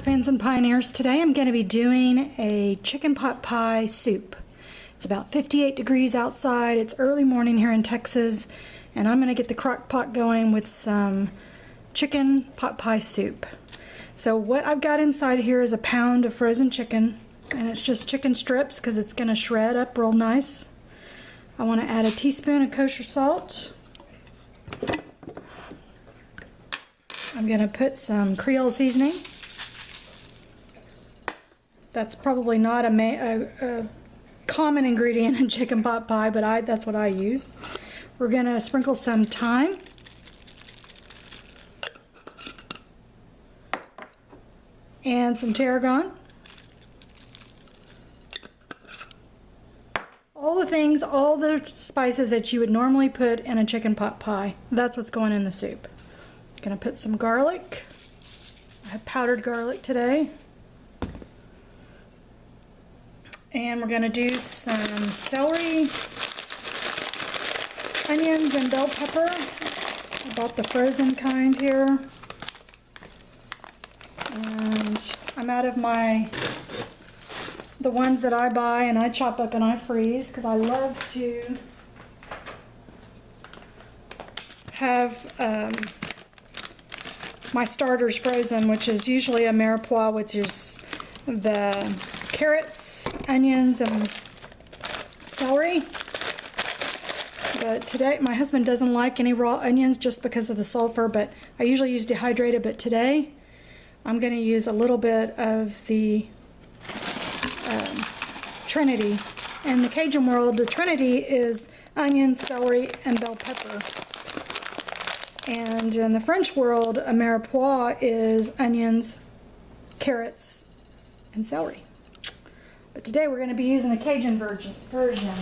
Recipes and Pioneers. Today I'm going to be doing a chicken pot pie soup. It's about 58 degrees outside. It's early morning here in Texas, and I'm going to get the crock pot going with some chicken pot pie soup. So what I've got inside here is a pound of frozen chicken, and it's just chicken strips because it's going to shred up real nice. I want to add a teaspoon of kosher salt. I'm going to put some Creole seasoning. That's probably not a common ingredient in chicken pot pie, but that's what I use. We're going to sprinkle some thyme. And some tarragon. All the things, all the spices that you would normally put in a chicken pot pie. That's what's going in the soup. Gonna put some garlic. I have powdered garlic today. And we're gonna do some celery, onions, and bell pepper. I bought the frozen kind here. And I'm out of the ones that I buy and I chop up and I freeze because I love to have my starters frozen, which is usually a mirepoix, which is the carrots, onions, and celery. But today, my husband doesn't like any raw onions just because of the sulfur, but I usually use dehydrated, but today I'm going to use a little bit of the Trinity. In the Cajun world, the Trinity is onion, celery, and bell pepper. And in the French world, a mirepoix is onions, carrots, and celery. But today we're going to be using the Cajun version.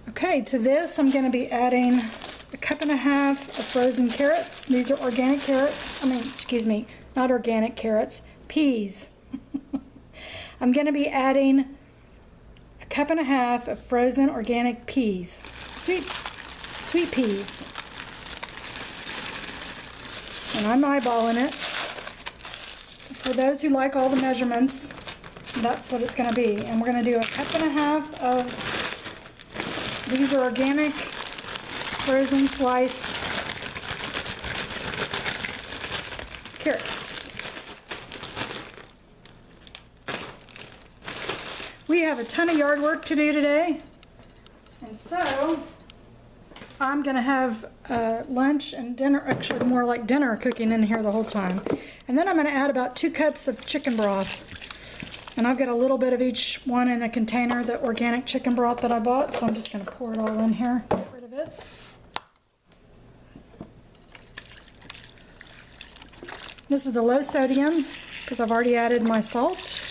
Okay, to this I'm going to be adding a cup and a half of frozen carrots. These are organic carrots. Excuse me, not organic carrots, peas. I'm going to be adding a cup and a half of frozen organic peas, sweet peas. And I'm eyeballing it. For those who like all the measurements, that's what it's going to be. And we're going to do a cup and a half of, these are organic, frozen sliced carrots. We have a ton of yard work to do today, and so I'm going to have lunch and dinner, actually more like dinner cooking in here the whole time. And then I'm going to add about 2 cups of chicken broth. And I've got a little bit of each one in a container, the organic chicken broth that I bought, so I'm just going to pour it all in here, get rid of it. This is the low sodium because I've already added my salt.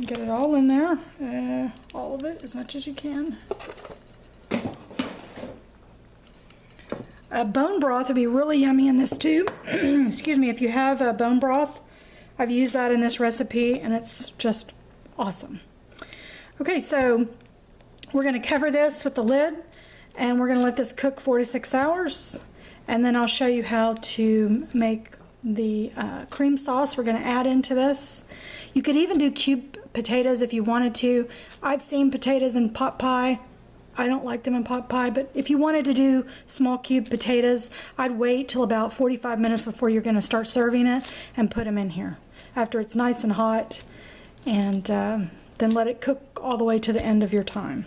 Get it all in there, all of it, as much as you can. Bone broth would be really yummy in this too. Excuse me, if you have bone broth, I've used that in this recipe and it's just awesome. Okay, so we're going to cover this with the lid and we're going to let this cook 4 to 6 hours, and then I'll show you how to make the cream sauce we're going to add into this. You could even do cubed potatoes if you wanted to. I've seen potatoes in pot pie. I don't like them in pot pie, but if you wanted to do small cube potatoes, I'd wait till about 45 minutes before you're going to start serving it and put them in here after it's nice and hot, and then let it cook all the way to the end of your time.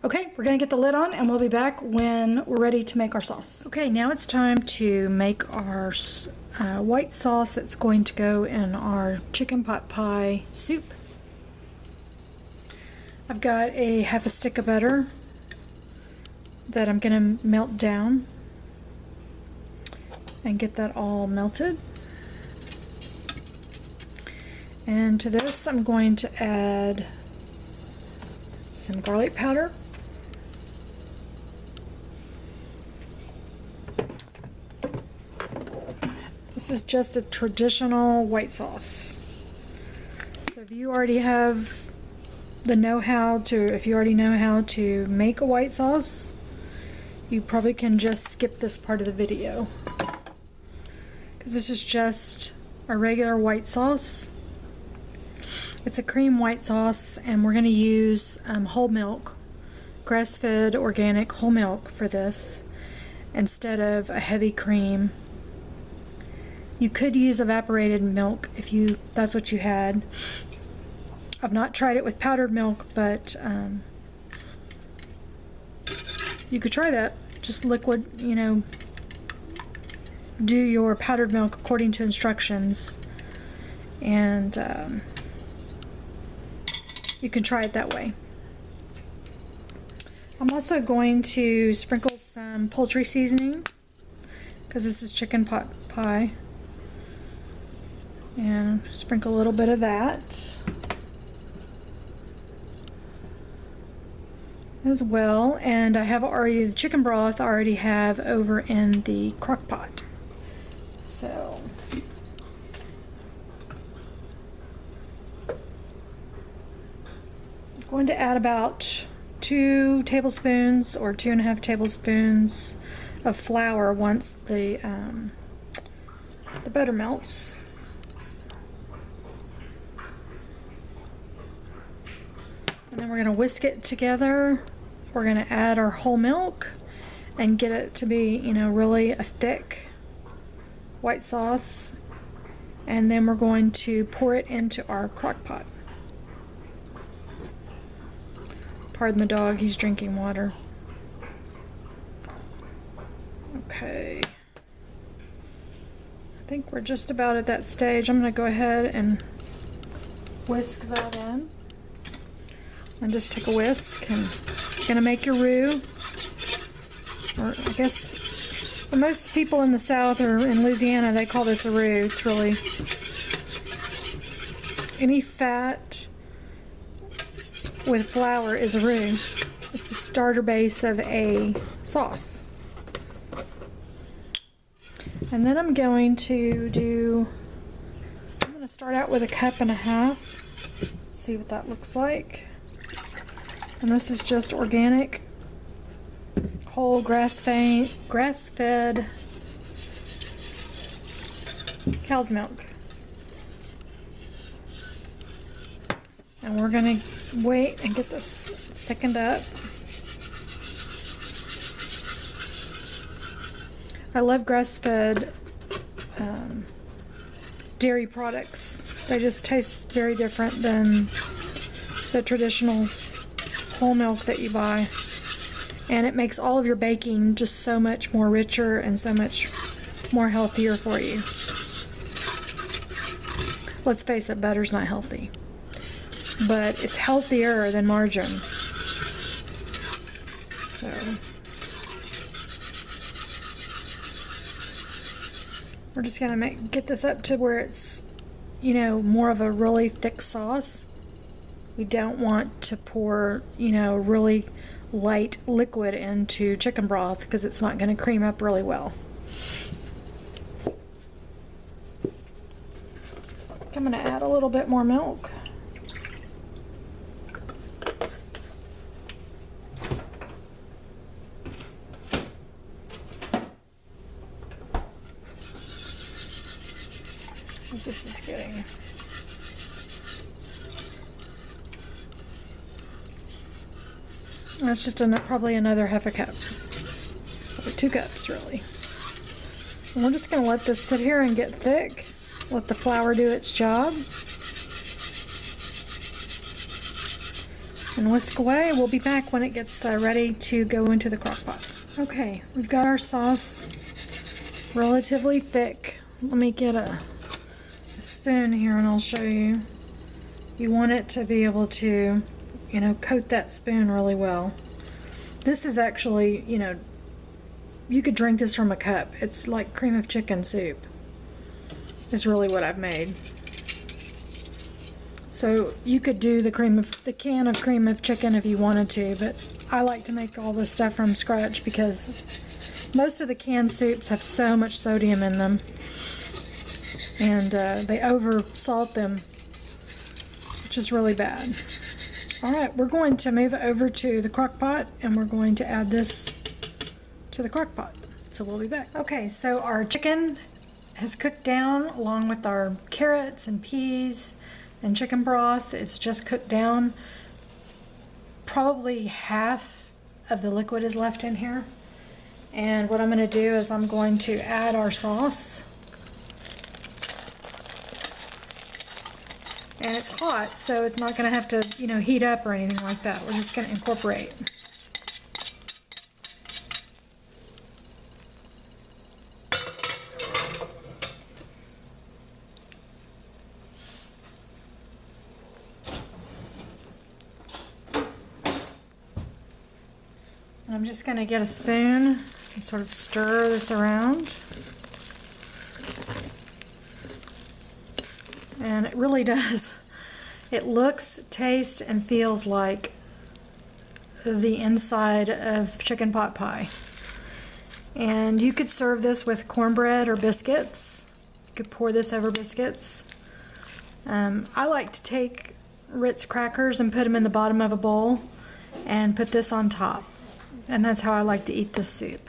Okay, we're going to get the lid on and we'll be back when we're ready to make our sauce. Okay, now it's time to make our white sauce that's going to go in our chicken pot pie soup. I've got a half a stick of butter that I'm going to melt down and get that all melted. And to this I'm going to add some garlic powder. This is just a traditional white sauce. So if you already have the know-how to, if you already know how to make a white sauce, you probably can just skip this part of the video, because this is just a regular white sauce. It's a cream white sauce, and we're going to use whole milk, grass-fed organic whole milk for this instead of a heavy cream. You could use evaporated milk if that's what you had. I've not tried it with powdered milk, but you could try that. Just liquid, you know, do your powdered milk according to instructions, and you can try it that way. I'm also going to sprinkle some poultry seasoning, because this is chicken pot pie, and sprinkle a little bit of that as well. And I have already, the chicken broth I already have over in the crock pot. So I'm going to add about 2 tablespoons or 2.5 tablespoons of flour once the butter melts. And then we're going to whisk it together. We're going to add our whole milk and get it to be, you know, really a thick white sauce. And then we're going to pour it into our crock pot. Pardon the dog, he's drinking water. Okay. I think we're just about at that stage. I'm going to go ahead and whisk that in. And just take a whisk, and you're going to make your roux. Or I guess for most people in the South or in Louisiana, they call this a roux. It's really any fat with flour is a roux. It's the starter base of a sauce. And then I'm going to start out with 1.5 cups. See what that looks like. And this is just organic, whole grass-fed cow's milk. And we're going to wait and get this thickened up. I love grass-fed dairy products. They just taste very different than the traditional whole milk that you buy, and it makes all of your baking just so much more richer and so much more healthier for you. Let's face it, butter's not healthy, but it's healthier than margarine. So we're just gonna get this up to where it's, you know, more of a really thick sauce. We don't want to pour, you know, really light liquid into chicken broth, because it's not going to cream up really well. I'm going to add a little bit more milk. This is getting... That's just probably another 1/2 cup. Or 2 cups, really. And we're just going to let this sit here and get thick. Let the flour do its job. And whisk away. We'll be back when it gets ready to go into the crock pot. Okay, we've got our sauce relatively thick. Let me get a spoon here and I'll show you. You want it to be able to, you know, coat that spoon really well. This is actually, you know, you could drink this from a cup. It's like cream of chicken soup. Is really what I've made. So you could do the can of cream of chicken if you wanted to, but I like to make all this stuff from scratch because most of the canned soups have so much sodium in them, and they over salt them, which is really bad. Alright, we're going to move it over to the crock pot, and we're going to add this to the crock pot. So we'll be back. Okay, so our chicken has cooked down along with our carrots and peas and chicken broth. It's just cooked down. Probably half of the liquid is left in here. And what I'm going to do is I'm going to add our sauce. And it's hot, so it's not going to have to, you know, heat up or anything like that. We're just going to incorporate. I'm just going to get a spoon and sort of stir this around. And it really does. It looks, tastes, and feels like the inside of chicken pot pie. And you could serve this with cornbread or biscuits. You could pour this over biscuits. I like to take Ritz crackers and put them in the bottom of a bowl and put this on top. And that's how I like to eat this soup.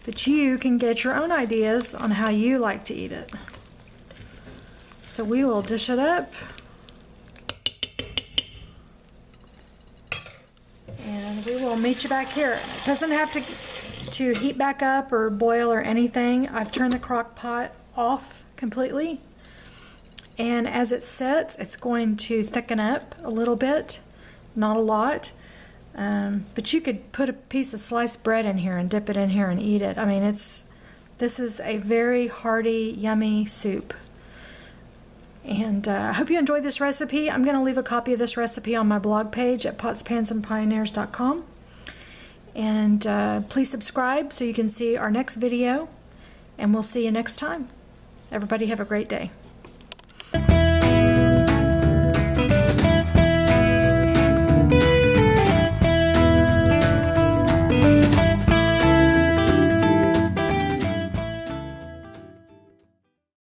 But you can get your own ideas on how you like to eat it. So we will dish it up. And we will meet you back here. It doesn't have to heat back up or boil or anything. I've turned the crock pot off completely. And as it sets, it's going to thicken up a little bit, not a lot. But you could put a piece of sliced bread in here and dip it in here and eat it. I mean, this is a very hearty, yummy soup. And I hope you enjoyed this recipe. I'm going to leave a copy of this recipe on my blog page at potspansandpioneers.com. And please subscribe so you can see our next video. And we'll see you next time. Everybody have a great day.